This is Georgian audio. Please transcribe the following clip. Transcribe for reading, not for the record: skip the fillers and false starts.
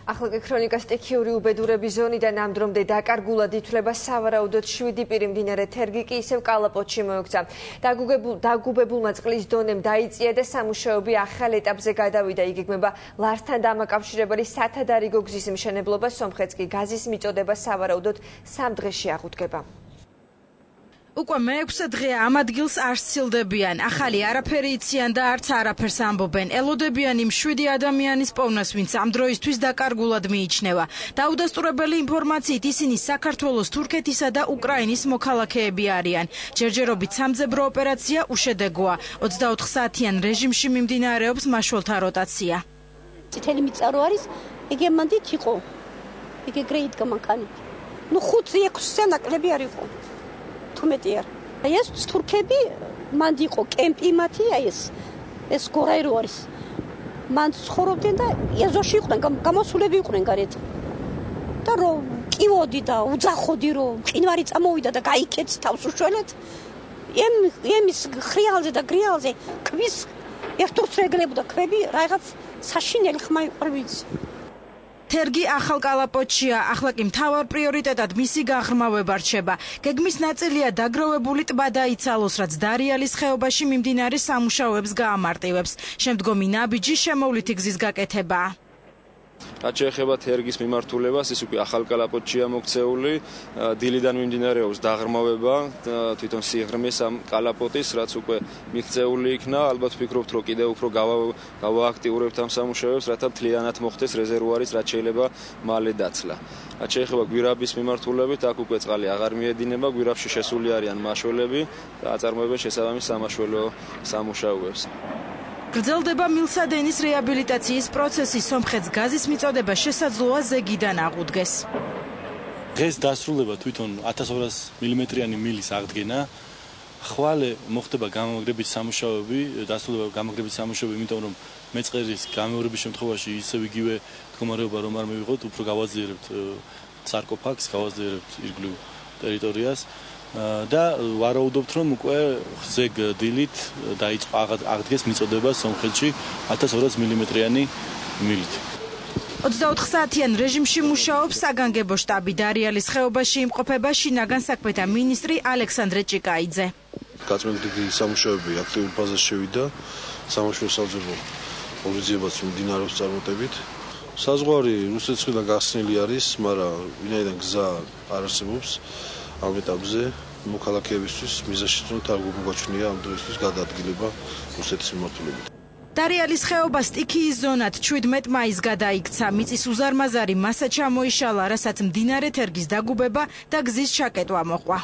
ახლა ქრონიკას სტიქიური უბედურების ზონიდან ამ დრომდე დაკარგულად ითვლება სავარაუდოდ 7 პირი მდინარე თერგი კი ისევ კალაპოტში მოექცა. დაგუბებულმა წყლის დონემ დაიწია და სამუშაოები ახალ ეტაპზე გადავიდა. იგეგმება ლართან დამაკავშირებელი სათადარიგო გზის მშენებლობა, სომხეთს კი გაზის მიწოდება სავარაუდოდ 3 დღეში აღუდგება. უკვე მე-6 დღეა ამ ადგილს არ სცილდებიან. ახალი არაფერი იციან და არც არაფერს ამბობენ. ელოდებიან იმ 7 ადამიანის პოვნას, ვინც ამ დროისთვის დაკარგულად მიიჩნევა. დაუდასტურებელი ინფორმაციით ისინი საქართველოს, თურქეთისა და უკრაინის მოქალაქეები არიან. ჯერჯერობით სამძებრო ოპერაცია უშედეგოა. 24 საათიან რეჟიმში მიმდინარეობს მაშველთა როტაცია. წითელი მიწარო არის, იგი მანდით იყო. იგი გრეით გამანქანი. 5-6 ნაკლები არ იყო. თუმეტია. ეს თურქები მანდ იყო კემპი მათი, ეს გორაირო არის. მანდ ცხოვრობდნენ და ეზოში იყვნენ, გამოსულები იყვნენ გარეთ. და რომ კივოდი და უძახოდი რომ მყინვარი წამოვიდა და გაიქეც თავს უშველეთ. ემის ხრიალზე და გრიალზე ქვის ერთურს ეგლებოდა ქვები, რაღაც საშინელი ხმა იყრბიც. თერგი ახალ კალაპოტშია, ახლა კი მთავარ პრიორიტეტად მისი განხმავება რჩება. გეგმის ნაწილია დაგროვებული ტბა დაიცალოს, რაც დარიალის ხეობაში მიმდინარე სამუშაოებს გაამარტივებს. შემდგომი ნაბიჯი შემოვლითი გზის გაკეთებაა. რაც შეეხება თერგის მიმართულებას, ის უკვე ახალ კალაპოტშია მოქცეული, დილიდან მიმდინარეობს დაღრმავება თვითონ სიღრმის ამ კალაპოტის, რაც უკვე მიღწეული იქნა. ალბათ ვფიქრობთ, რომ კიდევ უფრო გავააქტიურებთ ამ სამუშაოებს, რათა მთლიანად მოხდეს რეზერვუარის, რაც შეიძლება მალე დაცლა. რაც შეეხება გვირაბის მიმართულებით, აქ უკვე წყალი აღარ მიედინება, გვირაბში შესული არიან მაშველები და აწარმოებენ შესაბამის სამაშველო სამუშაოებს. გრძელდება მილსადენის რეაბილიტაციის პროცესი, სომხეთს გაზის მიწოდება შესაძლოა ზეგიდან აღუდგეს. დღეს დასრულდება თვითონ 1200 მმ-იანი მილის აღდგენა. ხვალე მოხდება გამაგრების სამუშაოები, დასრულდება გამაგრების სამუშაოები, იმიტომ რომ მეწყერის გამეორების შემთხვევაში ისევ იგივე მდგომარეობა რომ არ მივიღოთ, უფრო გავაძლიერებთ სარკოფაგს, გავაძლიერებთ ირგვლივ ტერიტორიას. და ვარაუდობთ, რომ უკვე ზეგ დილით დაიწყო აღდგეს მიწოდება სომხეთში 1200 მმ-იანი მილით. 24 საათიან რეჟიმში მუშაობს საგანგებო შტაბი. დარიალის ხეობაში იმყოფება შინაგან საქმეთა მინისტრი ალექსანდრე ჭიკაიძე. გაწმენდილი სამუშაოები აქტიურ ფაზაში შევიდა. სამუშაო საძებო ორიზიებაც მიმდინარეობს წარმატებით. საზღვარი რუსეთსგან გახსნილი არის, მაგრამ ვინაიდან გზა არ არსებობს ამ ეტაპზე მოქალაქეებისთვის მიზანშეწონილ თარგმანი გაჩნია ამ დროისთვის გადაადგილება რუსეთის მიმართულებით. დარიალის ხეობა სტიქიის ზონად 17 მაისს გადაიქცა. მიწის უზარმაზარი მასა ჩამოიშალა, რასაც მდინარე თერგის დაგუბება და გზის ჩაკეტვა მოყვა.